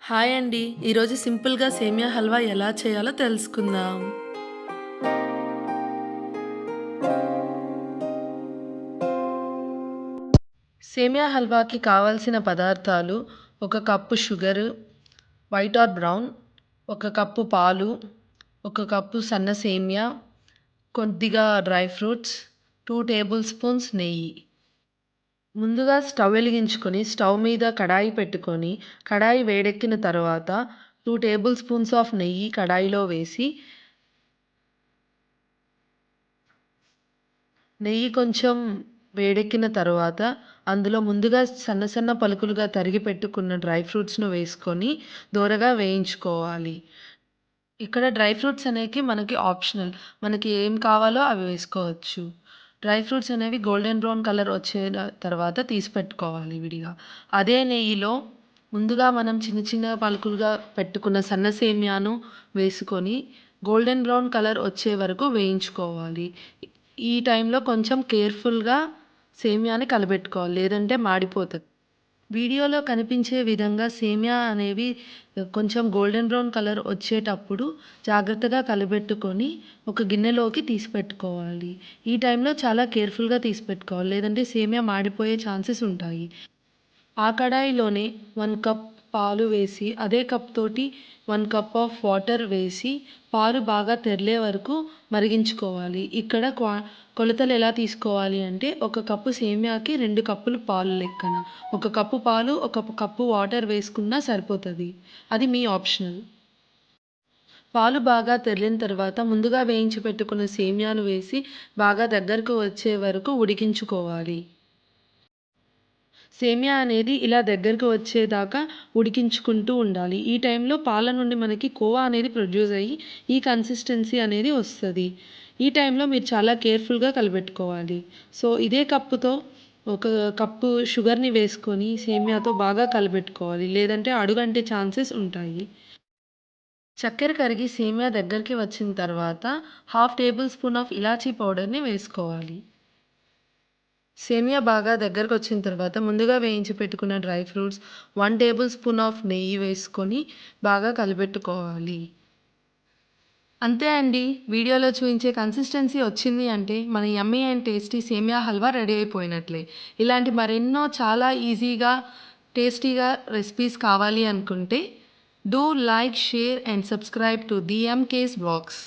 Hi అండి. ఈరోజు సింపుల్‌గా సేమియా హల్వా ఎలా చేయాలో తెలుసుకుందాం. సేమియా హల్వాకి కావాల్సిన పదార్థాలు: ఒక cup sugar, white or brown, ఒక కప్పు పాలు, ఒక కప్పు సన్న సేమియా, కొద్దిగా డ్రై ఫ్రూట్స్, 2 టేబుల్ స్పూన్స్ నెయ్యి. ముందుగా స్టవ్ వెలిగించుకొని, స్టవ్ మీద కడాయి పెట్టుకొని, కడాయి వేడెక్కిన తరువాత 2 టేబుల్ స్పూన్స్ ఆఫ్ నెయ్యి కడాయిలో వేసి, నెయ్యి కొంచెం వేడెక్కిన తరువాత అందులో ముందుగా సన్న సన్న పలుకులుగా తరిగి పెట్టుకున్న డ్రై ఫ్రూట్స్‌ను వేసుకొని దోరగా వేయించుకోవాలి. ఇక్కడ డ్రై ఫ్రూట్స్ అనేకి మనకి ఆప్షనల్. మనకి ఏం కావాలో అవి వేసుకోవచ్చు. డ్రై ఫ్రూట్స్ అనేవి గోల్డెన్ బ్రౌన్ కలర్ తర్వాత తీసి పెట్టుకోవాలి విడిగా. అదే నెయ్యిలో ముందుగా మనం చిన్న చిన్న పలుకులుగా పెట్టుకున్న సన్న సేమియాను వేసుకొని గోల్డెన్ బ్రౌన్ కలర్ వచ్చే వరకు వేయించుకోవాలి. ఈ టైంలో కొంచెం కేర్‌ఫుల్‌గా సేమియాని కలబెట్టుకోవాలి. లేదంటే మాడిపోతది. వీడియోలో కనిపించే విధంగా సేమియా అనేవి కొంచెం గోల్డెన్ బ్రౌన్ కలర్ వచ్చేటప్పుడు జాగ్రత్తగా కలబెట్టుకొని ఒక గిన్నెలోకి తీసి పెట్టుకోవాలి. ఈ టైంలో చాలా కేర్‌ఫుల్‌గా తీసి పెట్టుకోవాలి. లేదంటే సేమియా మాడిపోయే ఛాన్సెస్ ఉంటాయి. ఆ కడాయిలోనే 1 కప్ పాలు వేసి, అదే కప్ తోటి 1 కప్ ఆఫ్ వాటర్ వేసి, పాలు బాగా తెర్లే వరకు మరిగించుకోవాలి. ఇక్కడ కొలతలు ఎలా తీసుకోవాలి అంటే, ఒక కప్పు సేమియాకి 2 కప్పులు పాలు లెక్కన. ఒక కప్పు పాలు, ఒక కప్పు వాటర్ వేసుకున్నా సరిపోతది. అది మీ ఆప్షనల్. పాలు బాగా తెర్లిన తర్వాత ముందుగా వేయించి పెట్టుకున్న సేమియాను వేసి, బాగా దగ్గరకు వచ్చే వరకు ఉడికించుకోవాలి. సేమియా అనేది ఇలా దగ్గరికి వచ్చేదాకా ఉడికించుకుంటూ ఉండాలి. ఈ టైంలో పాల నుండి మనకి కోవా అనేది ప్రొడ్యూస్ అయ్యి ఈ కన్సిస్టెన్సీ అనేది వస్తది. ఈ టైంలో మీరు చాలా కేర్‌ఫుల్‌గా కలబెట్టుకోవాలి. సో, ఇదే కప్పుతో ఒక కప్పు షుగర్‌ని వేసుకొని సేమియాతో బాగా కలబెట్టుకోవాలి. లేదంటే అడుగంటే ఛాన్సెస్ ఉంటాయి. చక్కెర కరిగి సేమియా దగ్గరికి వచ్చిన తర్వాత హాఫ్ టేబుల్ స్పూన్ ఆఫ్ ఇలాచీ పౌడర్‌ని వేసుకోవాలి. సేమియా బాగా దగ్గరకొచ్చిన తర్వాత ముందుగా వేయించి పెట్టుకున్న dry fruits, 1 table spoon of నెయ్యి వేసుకొని బాగా కలిపెట్టుకోవాలి. అంతే అండి. వీడియోలో చూయించే కన్సిస్టెన్సీ వచ్చింది అంటే మన యమ్మీ అండ్ టేస్టీ సేమియా హల్వా రెడీ అయిపోయినట్లే. ఇలాంటి మరెన్నో చాలా ఈజీగా, టేస్టీగా రెసిపీస్ కావాలి అనుకుంటే do like, share and subscribe to DMK's Vlogs.